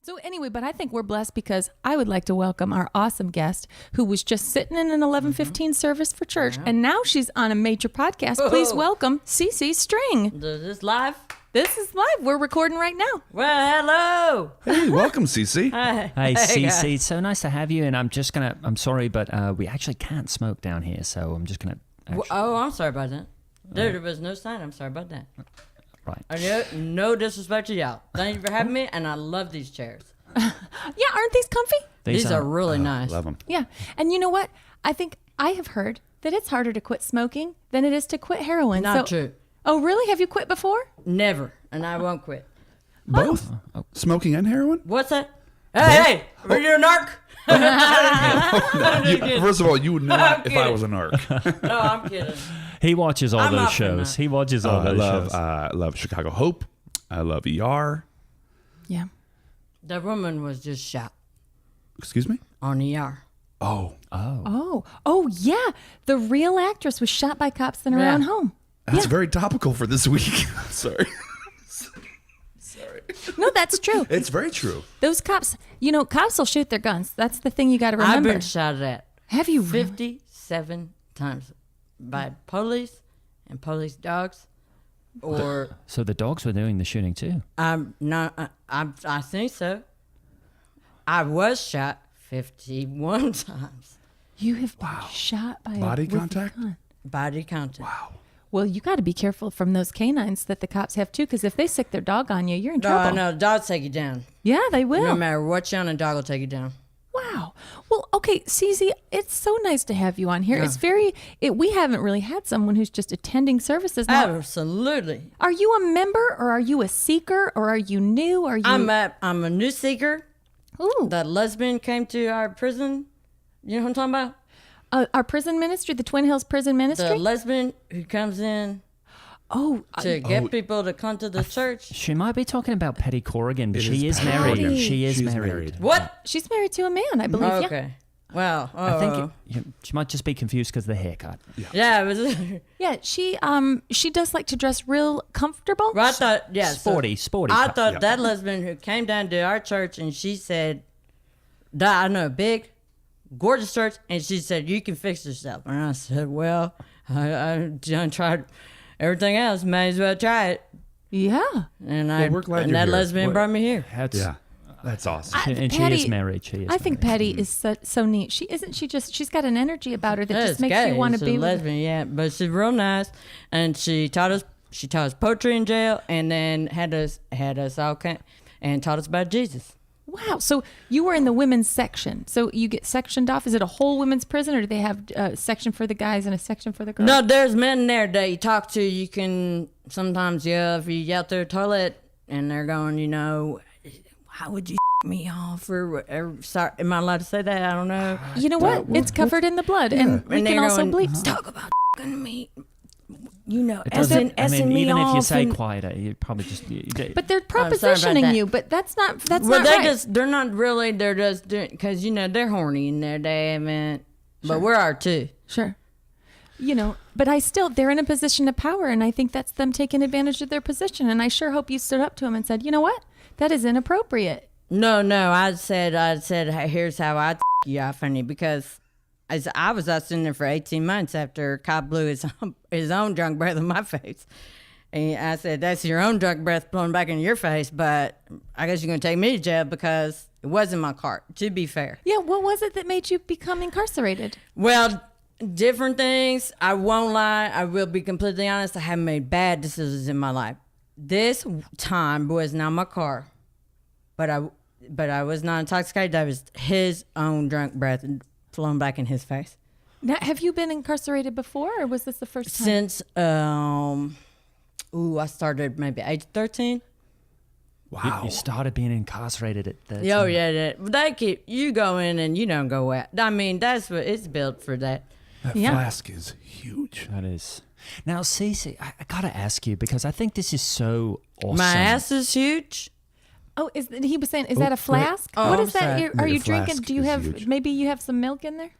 So anyway, but I think we're blessed because I would like to welcome our awesome guest who was just sitting in an 11:15 service for church, and now she's on a major podcast. Please welcome CeCe String. Is this live? This is live. We're recording right now. Well, hello. Hey, welcome, CeCe. Hey, CeCe, it's so nice to have you. And I'm sorry, but we actually can't smoke down here, so I'm just gonna. I'm sorry about that. Dude, there was no sign. I'm sorry about that. Right. No disrespect to y'all. Thank you for having me, and I love these chairs. Yeah, aren't these comfy? These are really nice. Love them. Yeah, and you know what? I think I have heard that it's harder to quit smoking than it is to quit heroin. Not true. Oh, really? Have you quit before? Never, and I won't quit. Both? Smoking and heroin? What's that? Hey, were you a narc? First of all, you would not if I was a narc. No, I'm kidding. He watches all I'm those not shows. gonna- He watches all those shows. I love Chicago Hope. I love ER. Yeah. The woman was just shot Excuse me? on ER. Oh, Oh, yeah. The real actress was shot by cops in her Yeah. own home. that's very topical for this week. Sorry. No, that's true. It's very true. Those cops, cops will shoot their guns. That's the thing you got to I've remember. been shot at Have you really? 57 times by police and police dogs. Or So the dogs were doing the shooting too. I'm not. I think so. I was shot 51 times. You have been shot by Body with a contact? gun. Body contact. Wow. Well, you got to be careful from those canines that the cops have too, because if they sick their dog on you, you're in trouble. No, dogs take you down. Yeah, they will. No matter what you're on, a dog will take you down. Wow. Well, okay, CeCe, it's so nice to have you on here. Yeah. We haven't really had someone who's just attending services. Now, Absolutely. are you a member or are you a seeker or are you new? Are you? I'm a new seeker. Ooh. That lesbian came to our prison. You know what I'm talking about? Our prison ministry, the Twin Hills Prison Ministry. The lesbian who comes in to get people to come to the church. She might be talking about Petty Corrigan, but It she is is Petty married. Corrigan. She is She's married. What? She's married to a man, I believe. Okay. Well, I think she might just be confused because of the haircut. yeah, it was. Yeah, she does like to dress real comfortable. Well, I thought, yeah, Sporty. I cut. thought that lesbian who came down to our church and she said, I know, big, gorgeous church, and she said, you can fix yourself. And I said, well, I tried everything else, may as well try it. Yeah. And we're glad and you're that here. lesbian brought me here. That's, That's awesome. And she Patty- is married. She is. I think Patty is so neat. She's got an energy about her that just makes you want to be a with her. lesbian, yeah, but she's real nice, and she taught us poetry in jail, and then had us all and taught us about Jesus. Wow. So you were in the women's section. So you get sectioned off. Is it a whole women's prison or do they have a section for the guys and a section for the girls? No, there's men there that you talk to. You can sometimes yell if you yell through the toilet, and they're going, how would you me off or sorry, am I allowed to say that? I don't know. You know what? It's covered in the blood. And we And can they're also going, bleep. talk about me. It Essing doesn't. me Even if you off say and- quieter, you probably just. But they're sorry about propositioning that. you, but that's not Well, not right. they're not really, they're just doing, because, they're horny in there. They haven't, but we are too. Sure. But they're in a position of power, and I think that's them taking advantage of their position. And I sure hope you stood up to them and said, you know what? That is inappropriate. No, I said, hey, here's how I you off, honey, because I was out sitting there for 18 months after a cop blew his own drunk breath in my face. And I said, that's your own drunk breath blowing back in your face, but I guess you're going to take me to jail because it wasn't my car, to be fair. Yeah, what was it that made you become incarcerated? Well, different things. I won't lie. I will be completely honest. I have made bad decisions in my life. This time was not my car, but I was not intoxicated. That was his own drunk breath flown back in his face. Now, have you been incarcerated before, or was this the first time? Since I started maybe age 13. Wow. You started being incarcerated at 13. Oh yeah, they keep you go in and you don't go out. I mean, that's what it's built for. That. That Yeah. flask is huge. That is. Now, CeCe, I gotta ask you because I think this is so awesome. My ass is huge. Oh, he was saying, is that a flask? Oh, what I'm is that? sorry. Are Yeah, you the drinking? flask Do you is have huge. maybe you have some milk in there?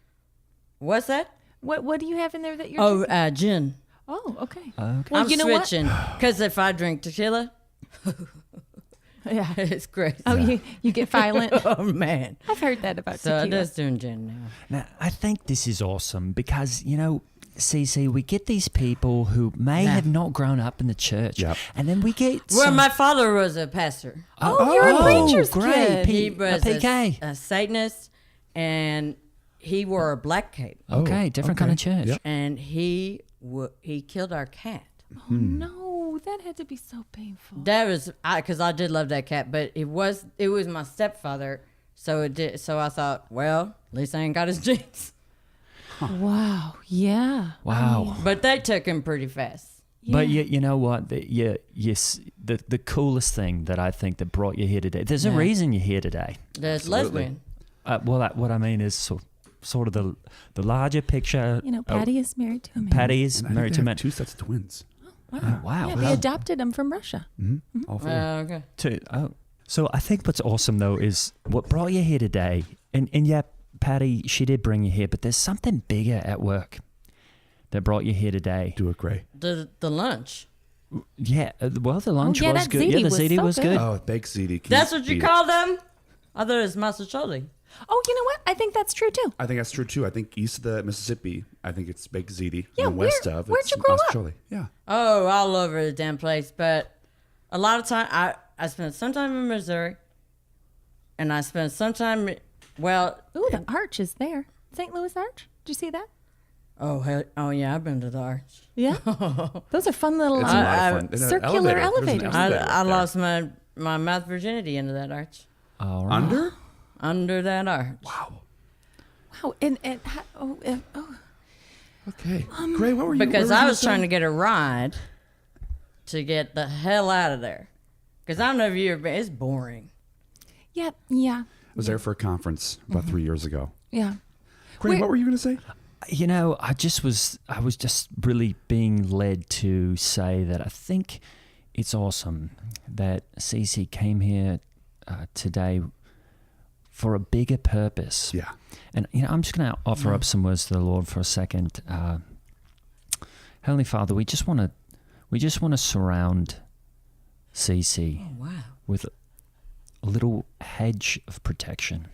What's that? What do you have in there that you're? Oh, gin. Oh, okay. Okay. Well, I'm you know switching because if I drink tequila, Yeah. It's crazy. Oh, you get violent. Oh, man. I've heard that about So tequila. that's doing gin now. Now, I think this is awesome because, CeCe, we get these people who may have not grown up in the church. Yep. And then we get Well, my father was a pastor. Oh, you're a preacher's great. kid. He was a PK. a Satanist, and he wore a black cape. Okay, different kind of church. Yep. And he killed our cat. Oh, no, that had to be so painful. That was because I did love that cat, but it was my stepfather. So it did. So I thought, well, at least I ain't got his genes. Wow. Yeah. Wow. But they took him pretty fast. But you know what? The coolest thing that I think that brought you here today, there's a reason you're here today. There's Absolutely. lesbian. What I mean is sort of the larger picture. Patty is married to a man. Patty is And I think married they to a have man. 2 sets of twins. Wow. Wow. Yeah, they adopted him from Russia. All 4. Okay. So I think what's awesome though is what brought you here today. And yeah, Patty, she did bring you here, but there's something bigger at work that brought you here today. Do it, Gray. The lunch. Yeah, well, the lunch yeah, was that good. ziti Yeah, the was ziti so was good. good. Oh, baked ziti. Can That's what you eat call them? I thought it was masticholi. Oh, you know what? I think that's true too. I think that's true too. I think east of the Mississippi, I think it's baked ziti. Yeah, and west where- of where'd it's you grow up? masticholi. Yeah. Oh, all over the damn place. But a lot of time, I spent some time in Missouri, and I spent some time, well, Ooh, the arch is there. St. Louis Arch. Did you see that? oh yeah, I've been to the Arch. Yeah. Those are fun little. It's a lot of fun. And an circular elevator. There's an elevators. elevator I up there. lost my mouth virginity into that arch. All right. Under? That arch. Wow. Wow. And Okay. Gray, what were you? Because I was trying to get a ride to get the hell out of there. Because I don't know if you ever been, it's boring. yeah. I was there for a conference about 3 years ago. Yeah. Gray, Where- what were you going to say? I was just really being led to say that I think it's awesome that CeCe came here today for a bigger purpose. Yeah. And I'm just going to offer up some words to the Lord for a second. Heavenly Father, we just want to surround CeCe Wow. with a little hedge of protection,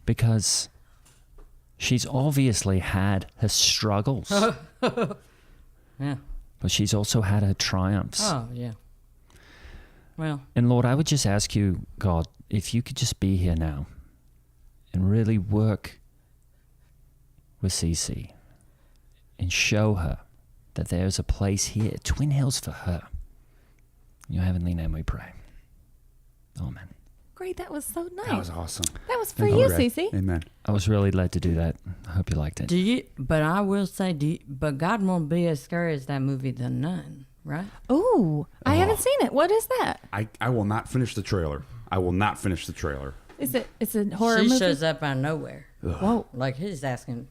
because she's obviously had her struggles, Yeah. but she's also had her triumphs. Oh, yeah. Well, And Lord, I would just ask you, God, if you could just be here now and really work with CeCe and show her that there's a place here, Twin Hills, for her. In your heavenly name we pray. Amen. Great. That was so nice. That was awesome. That was for Thank you, Gray. Cece. Amen. I was really led to do that. I hope you liked it. but I will say, but God won't be as scary as that movie, The Nun, right? Ooh, I haven't seen it. What is that? I will not finish the trailer. I will not finish the trailer. Is it? It's a horror She movie. shows up out of nowhere. Whoa. Like he's asking,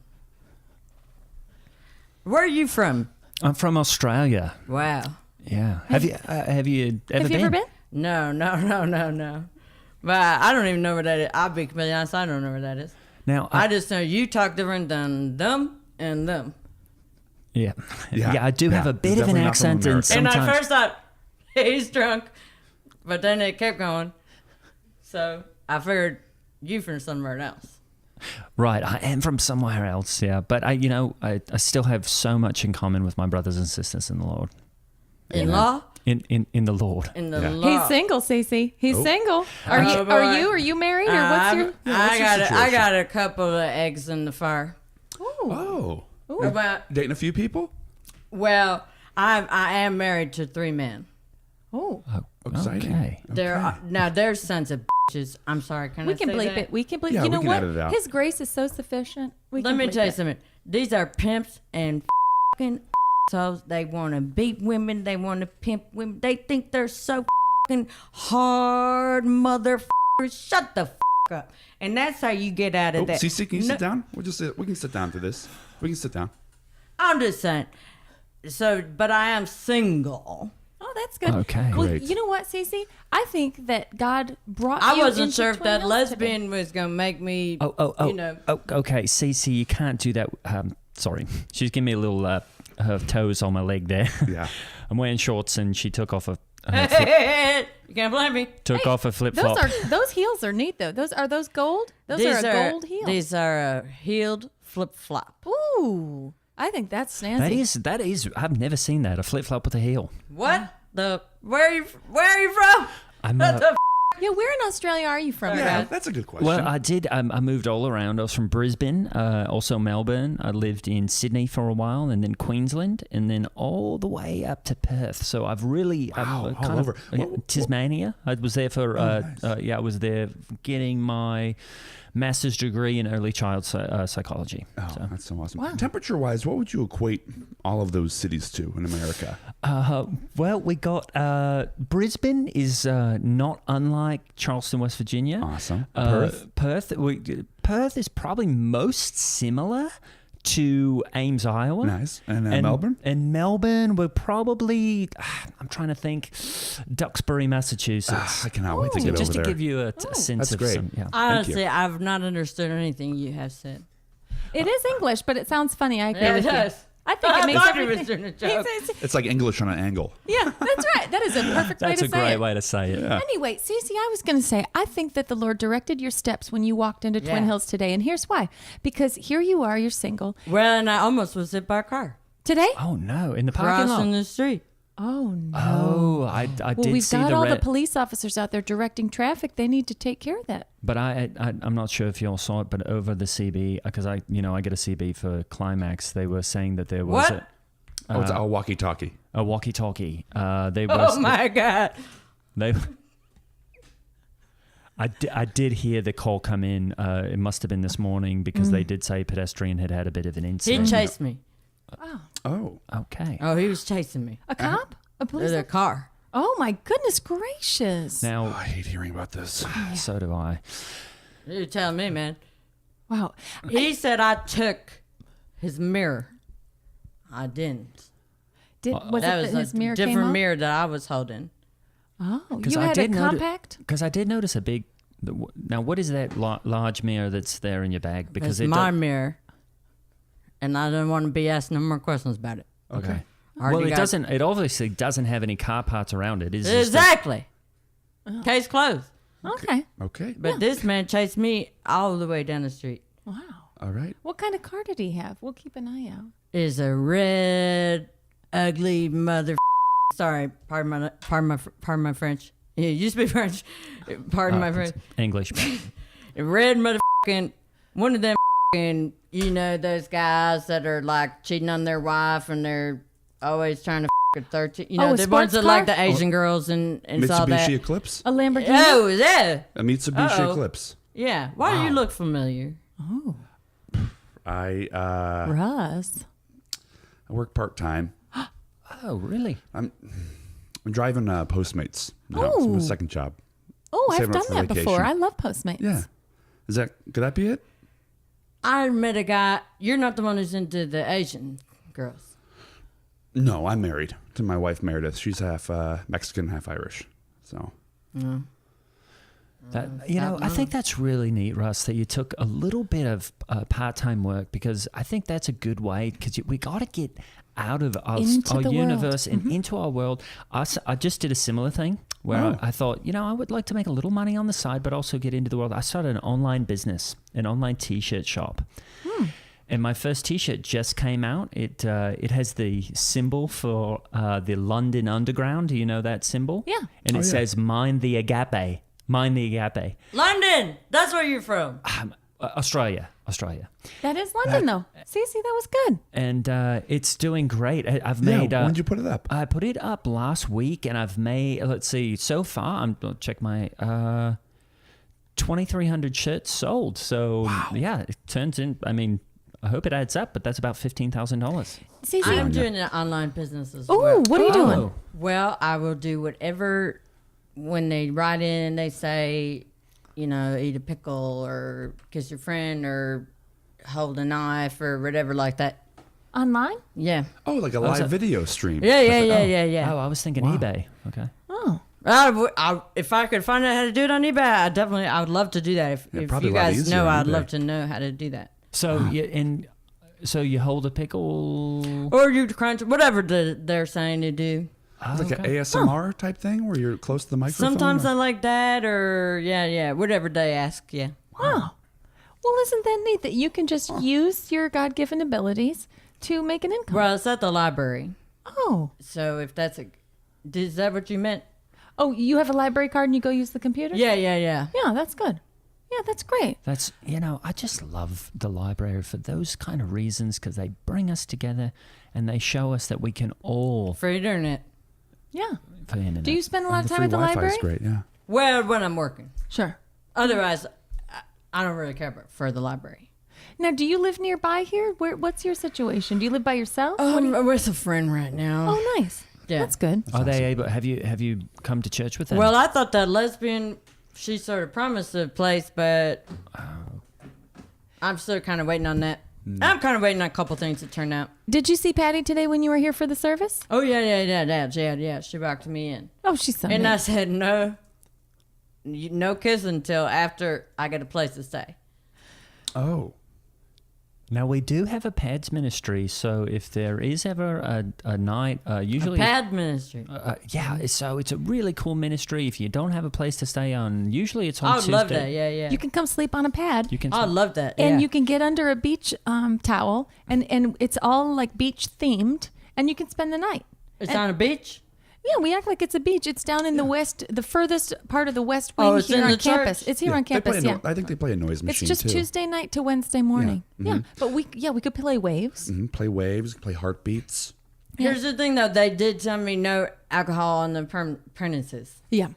where are you from? I'm from Australia. Wow. Yeah. Have you Have you ever been? No. But I don't even know where that is. I'll be completely honest, I don't know where that is. Now, I just know you talk different than them and them. yeah. Yeah. Yeah, I do have Yeah. a bit of Definitely an not from accent, and America. And sometimes I first thought, he's drunk. But then it kept going. So I figured you from somewhere else. right, I am from somewhere else, yeah. But I still have so much in common with my brothers and sisters in the Lord. In law? In the Lord. In the Yeah. law. He's single, Cece. He's single. Are Oh, you? boy. Are you married, or what's your? I got a couple of eggs in the fire. Oh. But, Dating a few people? well, I am married to 3 men. Oh, Exciting. Okay. They're sons of bitches. I'm sorry. Can we I can say bleep that? it. We can bleep. Yeah, you we know can what? edit it out. His grace is so sufficient. Let me tell you something. These are pimps and fucking assholes. They want to beat women. They want to pimp women. They think they're so fucking hard, motherfuckers. Shut the fuck up. And that's how you get out of that. CeCe, can you No, sit down? We can sit down to this. We can sit down. I'm just saying. So, but I am single. Oh, that's good. Okay. Well, Great. you know what, Cece? I think that God brought I you wasn't into sure if Twin that Hills today. lesbian was going to make me, Oh, you know. okay. CeCe, you can't do that. Sorry. She's giving me a little, her toes on my leg there. Yeah. I'm wearing shorts and she took off You can't blame me. Took off a flip flop. Those heels are neat though. Those gold? Those are a gold heel. These are a heeled flip flop. Ooh, I think that's snazzy. That is. I've never seen that. A flip flop with a heel. What the? Where are you from? I'm. Yeah, where in Australia are you from, Yeah, Brad? that's a good question. Well, I did. I moved all around. I was from Brisbane, also Melbourne. I lived in Sydney for a while, and then Queensland, and then all the way up to Perth. So I've really Wow, kind all of over. Tasmania. I was there for. Nice. I was there getting my master's degree in early child psychology. Oh, So. that's so awesome. Wow. Temperature-wise, what would you equate all of those cities to in America? Well, we got Brisbane is not unlike Charleston, West Virginia. Awesome. Perth is probably most similar to Ames, Iowa. Nice. And Melbourne? And Melbourne, we're probably, I'm trying to think, Duxbury, Massachusetts. I cannot wait to get Just over to there. give you a sense That's of great. some. Yeah. Honestly, I've not understood anything you have said. It is English, but it sounds funny. I agree Yeah, with it you. does. I think it makes thought he was everything. doing a joke. It's like English on an angle. Yeah, that's right. That is a perfect way That's to a say great it. way to say it. Yeah. Anyway, Cece, I was going to say, I think that the Lord directed your steps when you walked into Twin Yeah. Hills today. And here's why. Because here you are, you're single. Well, and I almost was hit by a car Today? Oh, no. In the parking crossing lot. the street. Oh, no. Oh, I well, did we've see got the all the red. police officers out there directing traffic. They need to take care of that. But I'm not sure if you all saw it, but over the CB, because I get a CB for Climax, they were saying that there was What? It's all walkie-talkie. a walkie-talkie. Oh my God. They, I did hear the call come in. It must have been this morning because they did say pedestrian had had a bit of an He incident. chased me. Oh. Okay. Oh, he was chasing me. A cop? A police There's a officer? car. Oh, my goodness gracious. Oh, Now, I hate hearing about this. so do I. You're telling me, man. Wow. He said I took his mirror. I didn't. Was That it was that his a mirror came different off? mirror that I was holding. Oh, 'Cause you I had a did compact? Because I did notice a big. Now, what is that large mirror that's there in your bag? Because It's my mirror. And I don't want to be asked no more questions about it. Okay. Already Well, it got- doesn't. It obviously doesn't have any car parts around it. It's just a- Exactly. Case closed. Okay. Okay. But this man chased me all the way down the street. Wow. All right. What kind of car did he have? We'll keep an eye out. Is a red, ugly mother. Sorry, pardon my French. Yeah, it used to be French. Pardon my French. English. A red motherfucking one of them those guys that are like cheating on their wife and they're always trying to a 13. Oh, a The ones sports that like car? the Asian girls and all that. Mitsubishi Eclipse. A Lamborghini? Oh, yeah. A Mitsubishi Uh-oh. Eclipse. Yeah. Why do you look familiar? I Russ. work part-time. Oh, really? I'm driving Postmates. No, it's Oh. my second job. Oh, I've Saving done up for that before. vacation. I love Postmates. Yeah. Could that be it? I met a guy. You're not the one who's into the Asian girls. No, I'm married to my wife Meredith. She's half Mexican, half Irish. So That, I think that's really neat, Russ, that you took a little bit of part-time work because I think that's a good way because we got to get out of our Into the universe world. and into our world. I just did a similar thing where I thought, I would like to make a little money on the side, but also get into the world. I started an online business, an online T-shirt shop. And my first T-shirt just came out. It has the symbol for the London Underground. Do you know that symbol? Yeah. And it says, mind the agape. Mind the agape. London. That's where you're from. Australia. That is London, though. Cece, that was good. And it's doing great. I've made... when did you put it up? I put it up last week, and I've made, let's see, so far, I'll check my... 2,300 shirts sold. So, yeah, it turns in... I hope it adds up, but that's about $15,000. Cece. I'm doing an online business as Oh, well. what are you doing? Well, I will do whatever when they write in and they say, eat a pickle or kiss your friend or hold a knife or whatever like that. Online? Yeah. Oh, like a live video stream. Yeah. Oh, I was thinking eBay. Okay. Oh. If I could find out how to do it on eBay, I would love to do that. If probably you a lot guys easier know, on I'd eBay. love to know how to do that. So, so you hold a pickle... Or you crunch, whatever they're saying to do. It's like an ASMR type thing where you're close to the microphone? Sometimes or? I like that, or whatever they ask. Yeah. Wow. Well, isn't that neat that you can just use your God-given abilities to make an income? Well, it's at the library. Oh. So if that's is that what you meant? Oh, you have a library card and you go use the computer? Yeah. Yeah, that's good. Yeah, that's great. That's, I just love the library for those kind of reasons because they bring us together and they show us that we can all... For internet. Yeah. For internet. Do you spend a lot of The time free at the Wi-Fi library? is great, yeah. Well, when I'm working. Sure. Otherwise, I don't really care for the library. Now, do you live nearby here? What's your situation? Do you live by yourself? I'm with a friend right now. Oh, nice. Yeah. That's good. Are they able... Have you come to church with them? Well, I thought that lesbian, she sort of promised a place, but I'm still kind of waiting on that. I'm kind of waiting on a couple things to turn out. Did you see Patty today when you were here for the service? Oh, yeah. She walked me in. Oh, she's so And I nice. said, no kissing until after I get a place to stay. Oh. Now, we do have a PADS ministry, so if there is ever a night, usually... Pad ministry. So it's a really cool ministry. If you don't have a place to stay on, usually it's on I would Tuesday. love that, yeah. You can come sleep on a pad. You can... I love that, And you can get under a beach towel, and it's all like beach themed, and you can spend the night. It's on a beach? Yeah, we act like it's a beach. It's down in the west, the furthest part of the west wing it's here in on the campus. church? It's here on campus, yeah. I think they play a noise It's machine, just too. Tuesday night to Wednesday morning. Yeah. Yeah, but we could play waves. Mhm. Play waves, play heartbeats. Here's the thing, though. They did tell me no alcohol on the premises. Yeah,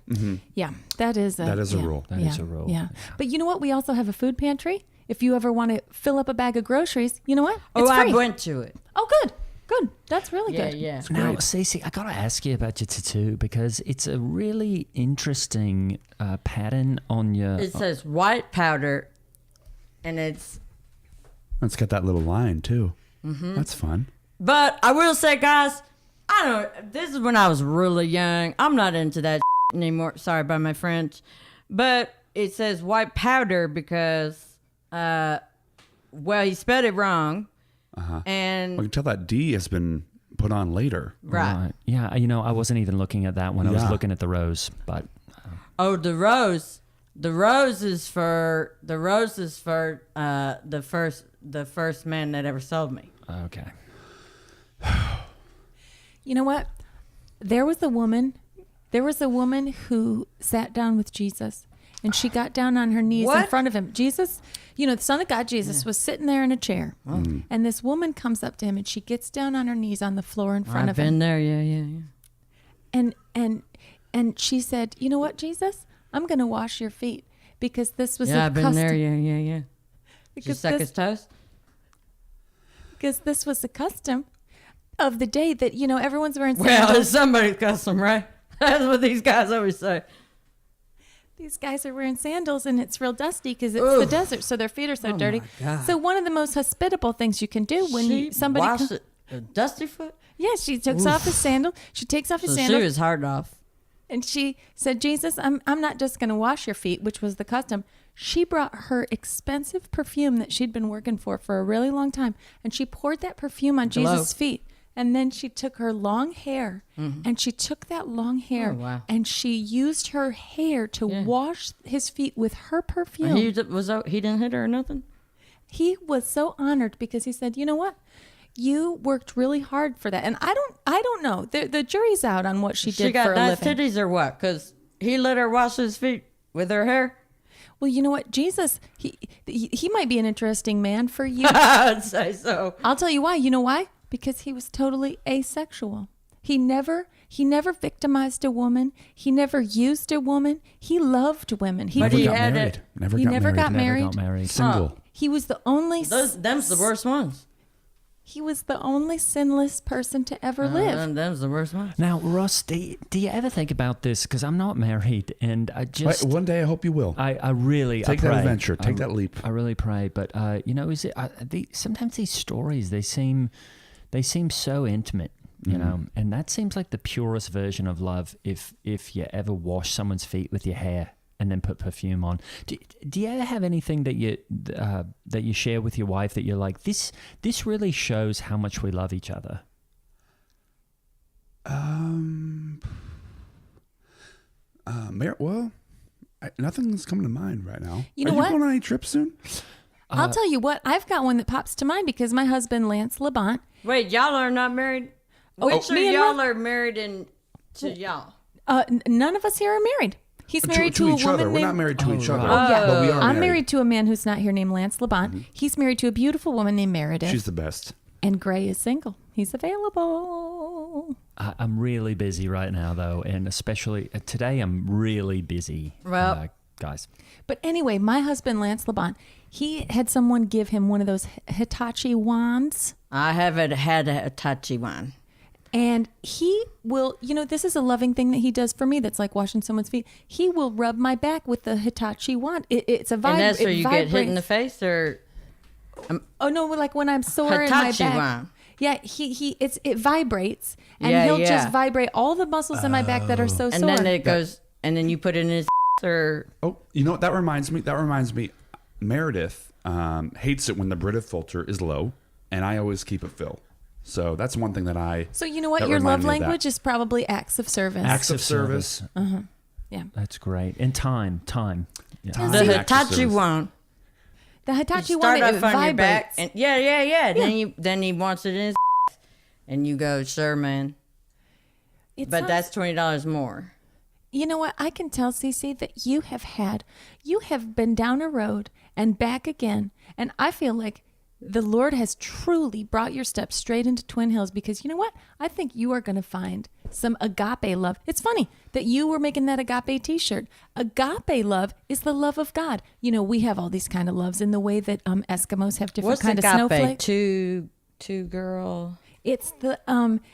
yeah, that is a rule. That is a rule. Yeah, but you know what? We also have a food pantry. If you ever want to fill up a bag of groceries, you know what? It's I free. went to it. Oh, good. That's really good. Yeah. Now, Cece, I got to ask you about your tattoo because it's a really interesting pattern on your... It says white powder, and it's... It's got that little line, too. That's fun. But I will say, guys, this is when I was really young. I'm not into that anymore. Sorry about my French. But it says white powder because, he spelled it wrong. And I can tell that D has been put on later. right. Yeah, I wasn't even looking at that when I was looking at the rose, but... Oh, the rose. The rose is for the first man that ever sold me. Okay. You know what? There was a woman who sat down with Jesus, and she got down on her knees in What? front of him. Jesus, the Son of God, Jesus, was sitting there in a chair, and this woman comes up to him, and she gets down on her knees on the floor in front I've of him. been there, yeah. And she said, "You know what, Jesus? I'm going to wash your feet because this was Yeah, a I've been custom. there, yeah. Did you Because suck his toast? because this was a custom of the day that everyone's wearing Well, sandals. it's somebody's custom, right? That's what these guys always say. These guys are wearing sandals and it's real dusty because it's the desert, so their feet are so dirty. God. So one of the most hospitable things you can do when somebody washed a dusty foot. yeah, she takes off his sandal. She takes off his So sandals she was hard off. and she said, "Jesus, I'm not just going to wash your feet," which was the custom. She brought her expensive perfume that she'd been working for a really long time, and she poured that perfume on Glow. Jesus' feet. And then she took her long hair, and she took that long hair, Oh, wow. and she used her hair to wash his feet with her perfume. He didn't hit her or nothing? He was so honored because he said, "You know what? You worked really hard for that." And I don't know. The jury's out on what she did She got for a nice living. titties or what? Because he let her wash his feet with her hair. Well, you know what? Jesus, he might be an interesting man for you. I'd say so. I'll tell you why. You know why? Because he was totally asexual. He never victimized a woman. He never used a woman. He loved women. But Never he got had married. it. Never He got never married. got Never married. got married. Single. He was the only Them's the worst ones. He was the only sinless person to ever live. Them's the worst ones. Now, Ross, do you ever think about this? Because I'm not married, and I just... One day I hope you will. I really... Take I that pray. adventure. Take that leap. I really pray. But, is it... sometimes these stories, they seem so intimate, you know, and that seems like the purest version of love if you ever wash someone's feet with your hair and then put perfume on. Do you ever have anything that you share with your wife that you're like, this really shows how much we love each other? Nothing's coming to mind right now. You know Are what? you going on any trips soon? I'll tell you what. I've got one that pops to mind because my husband, Lance Labont. Wait, y'all are not married? Which me of and y'all Ro- are married to y'all? None of us here are married. He's married to a each woman other. We're named... not married to each other. Oh, yeah. But we are I'm married to a man who's not here named Lance Labont. Mm-hmm. He's married to a beautiful woman named Meredith. She's the best. And Gray is single. He's available. I'm really busy right now, though, and especially today I'm really busy, Well- guys. But anyway, my husband, Lance Labont, he had someone give him one of those Hitachi wands. I haven't had a touchy one. And he will, this is a loving thing that he does for me that's like washing someone's feet. He will rub my back with the Hitachi wand. It's a vibe. And that's where it you vibrates. get hit in the face, or Oh no, like when I'm sore in my Hitachi back. wand. Yeah, it vibrates, and Yeah, he'll yeah. just vibrate all the muscles in my back that are so and sore. then it goes, and then you put it in his or Oh, you know what? That reminds me. Meredith hates it when the Brita filter is low, and I always keep it full. So that's one thing that I. So you know what? that Your love reminded me of that. language is probably acts of service. Acts of service. Yeah. That's great. And time. Yeah. Time. the Acts of Hitachi service. one. The Hitachi You one, start it off on your back, vibrates. and yeah. Then he wants it in his, and you go, sure, man. It But sounds- that's $20 more. You know what? I can tell, CeCe, that you have been down a road and back again. And I feel like the Lord has truly brought your steps straight into Twin Hills because you know what? I think you are going to find some agape love. It's funny that you were making that agape t-shirt. Agape love is the love of God. We have all these kind of loves in the way that Eskimos have different What's kind of agape? snowflakes. Two girl. It's the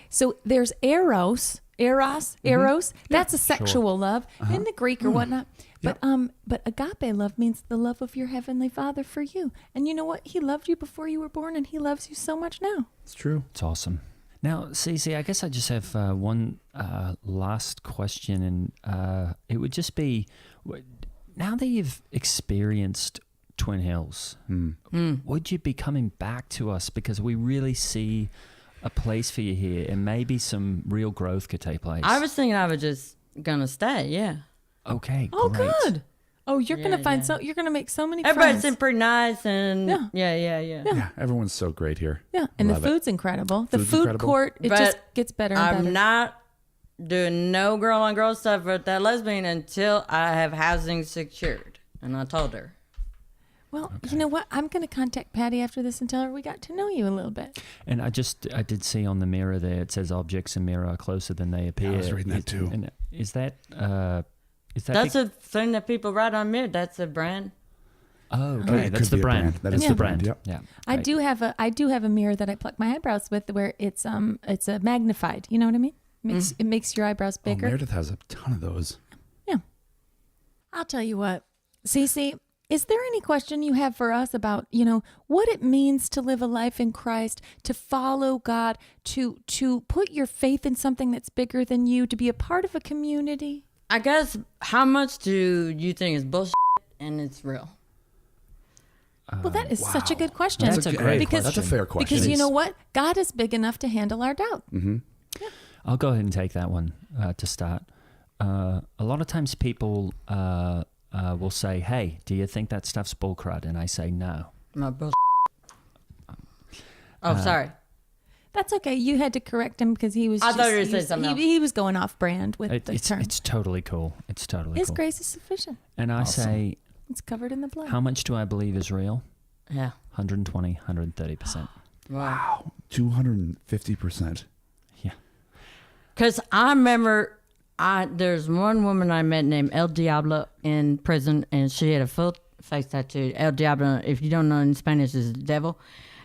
so there's eros. That's a sexual love in the Greek or whatnot. But agape love means the love of your heavenly Father for you. And you know what? He loved you before you were born, and he loves you so much now. It's true. It's awesome. Now, CeCe, I guess I just have one last question, and it would just be, now that you've experienced Twin Hills, would you be coming back to us? Because we really see a place for you here, and maybe some real growth could take place. I was thinking I was just gonna stay. Yeah. Okay, Oh, great. good. Oh, you're gonna find you're gonna make so many Everybody friends. seemed pretty nice, and Yeah. Yeah, everyone's so great here. Yeah, and Love the it. food's incredible. The Food's food incredible. court, it But just gets better and better. I'm not doing no girl on girl stuff with that lesbian until I have housing secured. And I told her. Well, you know what? I'm going to contact Patty after this and tell her we got to know you a little bit. And I did see on the mirror there, it says objects in mirror are closer than they appear. I was reading that too. And is that That's a thing that people write on mirror. That's a brand. Oh, It okay. could That's be the a brand. brand. That That's is the the brand, brand. yep. Yeah. I Great. do have a mirror that I pluck my eyebrows with where it's a magnified. You know what I mean? It makes your eyebrows Oh, bigger. Meredith has a ton of those. Yeah. I'll tell you what, CeCe, is there any question you have for us about, what it means to live a life in Christ, to follow God, to put your faith in something that's bigger than you, to be a part of a community? I guess, how much do you think is bullshit and it's real? Well, that is such a good question. That's a great because, That's a fair question. Because you know what? God is big enough to handle our doubt. I'll go ahead and take that one to start. A lot of times people will say, hey, do you think that stuff's bullcrud? And I say no. My bullshit. Sorry. That's okay. You had to correct him because he was. I thought you were he saying was- something else. He was going off brand with the It's term. totally cool. It's totally His cool. grace is sufficient. And I say, It's covered in the blood. how much do I believe is real? Yeah. 120, 130%. Wow. 250%. Yeah. Because I remember there's one woman I met named El Diablo in prison, and she had a full face tattoo. El Diablo, if you don't know in Spanish, is the devil.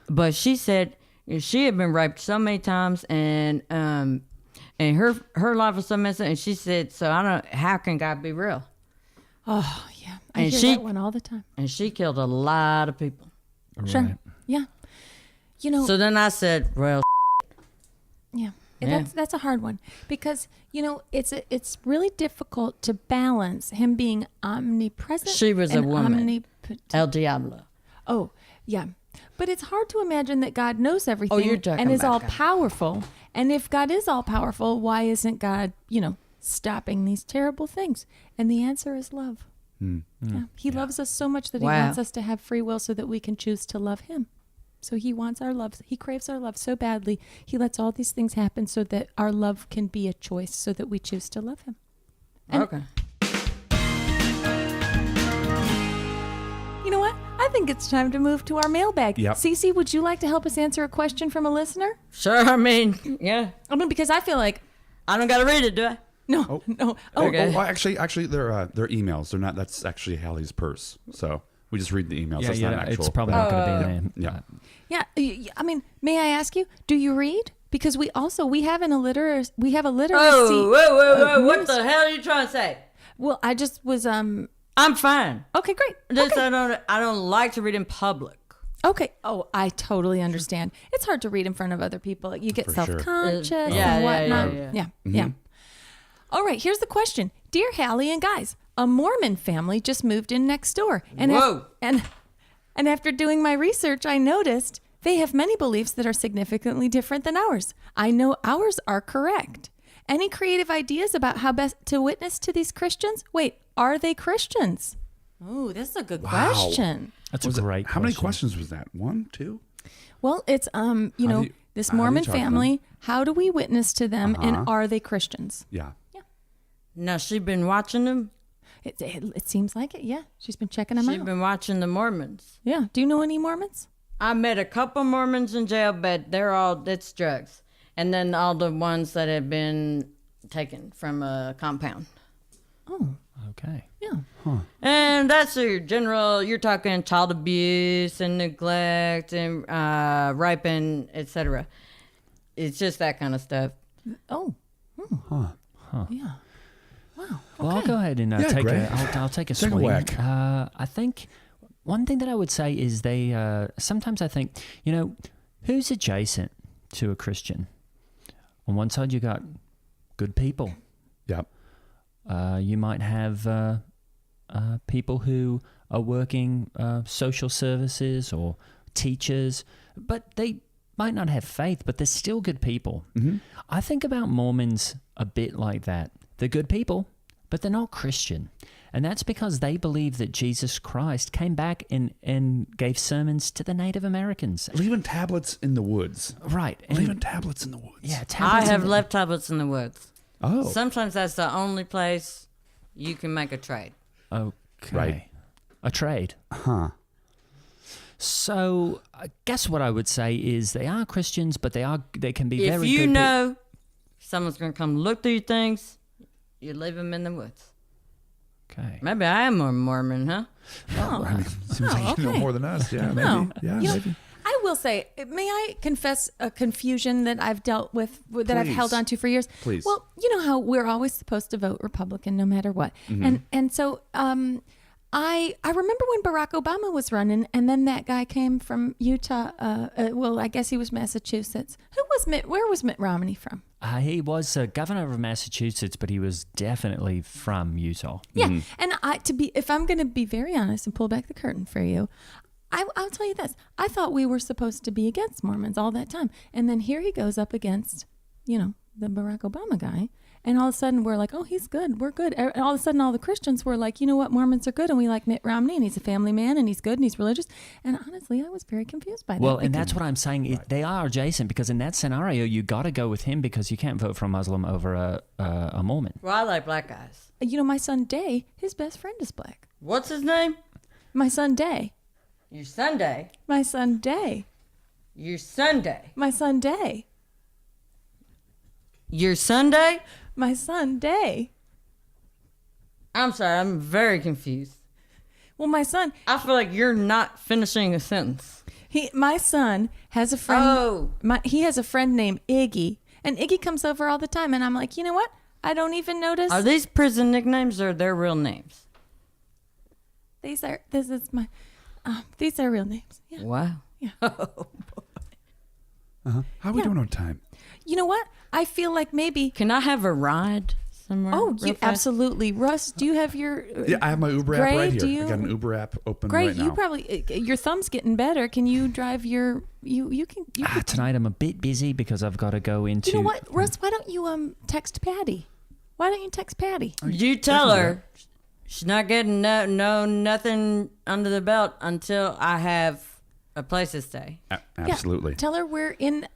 But she said she had been raped so many times, and her life was so messed up. And she said, "So I don't. How can God be real?" Oh yeah, I And hear she- that one all the time. And she killed a lot of people. Sure. Right. Yeah. You know. So then I said, "Well, yeah. Yeah. That's a hard one because it's really difficult to balance him being omnipresent. She was a and woman. omnipotent. El Diablo." Oh, yeah. But it's hard to imagine that God knows everything you're talking and is about all God. powerful. And if God is all powerful, why isn't God, stopping these terrible things? And the answer is love. Yeah. He loves us so much that he Wow. wants us to have free will so that we can choose to love him. So he wants our love. He craves our love so badly. He lets all these things happen so that our love can be a choice, so that we choose to love him. And Okay. you know what? I think it's time to move to our mailbag. Yep. Cece, would you like to help us answer a question from a listener? Sure. I mean, yeah. I mean, because I feel like I don't got to read it, do I? no. Okay. Well, actually, they're emails. They're not. That's actually Hallie's purse. So we just read the emails. Yeah, that's not actual. it's probably not going to be in there. Yeah. Yeah, I mean, may I ask you, do you read? Because we have a literacy. Whoa. What the hell are you trying to say? Well, I just was I'm fine. okay, great. Just Okay. I don't like to read in public. Okay. Oh, I totally understand. It's hard to read in front of other people. You get For sure. self-conscious Yeah, and yeah, whatnot. yeah. Yeah. All right, here's the question. Dear Hallie and guys, a Mormon family just moved in next door. And Whoa. and after doing my research, I noticed they have many beliefs that are significantly different than ours. I know ours are correct. Any creative ideas about how best to witness to these Christians? Wait, are they Christians? Oh, this is a good question. That's Was a it- great How many question. questions was that? 1, 2? Well, it's this how do you Mormon talk to them? family, how do we witness to them and are they Christians? Yeah. Now, she been watching them. It seems like it, yeah. She's been checking them She out. been watching the Mormons. Yeah. Do you know any Mormons? I met a couple Mormons in jail, but it's drugs. And then all the ones that have been taken from a compound. Oh, Okay. yeah. And that's your general, you're talking child abuse and neglect and raping, etc. It's just that kind of stuff. Oh. Yeah. Wow. Well, I'll go ahead and Yeah, take Greg. I'll take a Take a swing. whack. I think one thing that I would say is they sometimes I think, who's adjacent to a Christian? On one side you got good people. Yep. You might have people who are working social services or teachers, but they might not have faith, but they're still good people. Mm-hmm. I think about Mormons a bit like that. They're good people, but they're not Christian. And that's because they believe that Jesus Christ came back and gave sermons to the Native Americans. Leaving tablets in the woods. Right. And Leaving tablets in the woods. yeah, I tablets have in the- left tablets in the woods. Oh. Sometimes that's the only place you can make a trade. Okay. Right. A trade. Huh. So I guess what I would say is they are Christians, but they can be If very you good. know someone's going to come look through your things, you leave them in the woods. Okay. Maybe I am a Mormon, huh? Oh. I mean, seems like you know okay. more than us. Yeah, maybe. No. Yeah, You know, maybe. I will say, may I confess a confusion that I've dealt with, that I've Please. held on to for years? Please. Well, you know how we're always supposed to vote Republican no matter what. And so I remember when Barack Obama was running, and then that guy came from Utah. Well, I guess he was Massachusetts. Where was Mitt Romney from? He was governor of Massachusetts, but he was definitely from Utah. Yeah, and if I'm going to be very honest and pull back the curtain for you, I'll tell you this: I thought we were supposed to be against Mormons all that time, and then here he goes up against, the Barack Obama guy, and all of a sudden we're like, oh, he's good, we're good, and all of a sudden all the Christians were like, you know what, Mormons are good, and we like Mitt Romney, and he's a family man, and he's good, and he's religious, and honestly, I was very confused by that. Well, and that's what I'm saying. They are adjacent because in that scenario, you got to go with him because you can't vote for a Muslim over a Mormon. Well, I like black guys. my son Day, his best friend is black. What's his name? My son Day. Your Sunday. My son Day. Your Sunday. My son Day. Your Sunday? My son Day. I'm sorry, I'm very confused. Well, my son, I feel like you're not finishing a sentence. my son has a friend. Oh. He has a friend named Iggy, and Iggy comes over all the time, and I'm like, you know what? I don't even notice. Are these prison nicknames or their real names? These are real names. Yeah. Wow. How are we doing on time? You know what? I feel like maybe Can I have a ride somewhere? Oh, real you fast? Absolutely. Russ, do you have your... Yeah, I have my Uber Gray, app right do here. you- I got an Uber app open Great, right now. you probably... Your thumb's getting better. Can you drive your... You can... Tonight I'm a bit busy because I've got to go into. You know what, Russ? Why don't you text Patty? Why don't you text Patty? You tell her she's not getting nothing under the belt until I have a place to stay. Absolutely. Yeah, tell her we're in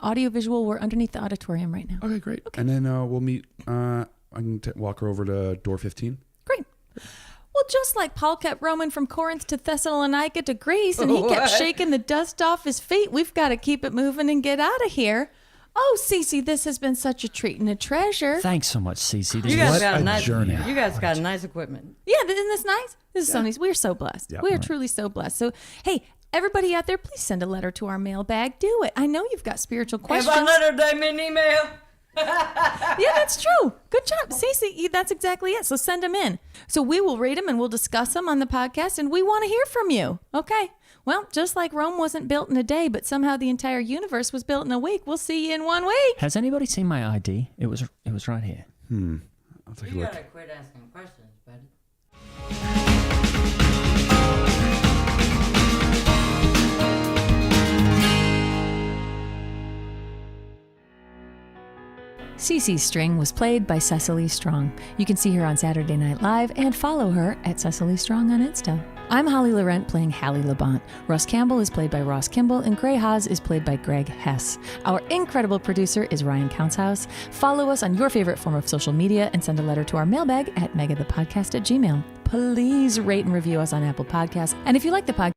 audiovisual. We're underneath the auditorium right now. Okay, great. And then we'll meet. I can walk her over to door 15. Great. Well, just like Paul kept roaming from Corinth to Thessalonica to Greece, and he kept shaking the dust off his feet, we've got to keep it moving and get out of here. Oh, CeCe, this has been such a treat and a treasure. Thanks so much, CeCe. This You guys was- got a a nice journey. You guys got nice equipment. Yeah, isn't this nice? This is so nice. We're so blessed. Yeah. We are truly so blessed. So, hey, everybody out there, please send a letter to our mailbag. Do it. I know you've got spiritual questions. If I let her take me an email. Yeah, that's true. Good job, Cece. That's exactly it. So send them in. So we will read them and we'll discuss them on the podcast, and we want to hear from you. Okay. Well, just like Rome wasn't built in a day, but somehow the entire universe was built in a week. We'll see you in 1 week. Has anybody seen my ID? It was right here. I'll take a You look. gotta quit asking questions, buddy. CeCe String was played by Cecily Strong. You can see her on Saturday Night Live and follow her at Cecily Strong on Insta. I'm Holly Laurent playing Hallie Labont. Russ Campbell is played by Ross Kimball, and Gray Haas is played by Greg Hess. Our incredible producer is Ryan Countshouse. Follow us on your favorite form of social media and send a letter to our mailbag at megathepodcast@gmail.com. Please rate and review us on Apple Podcasts. And if you like the podcast,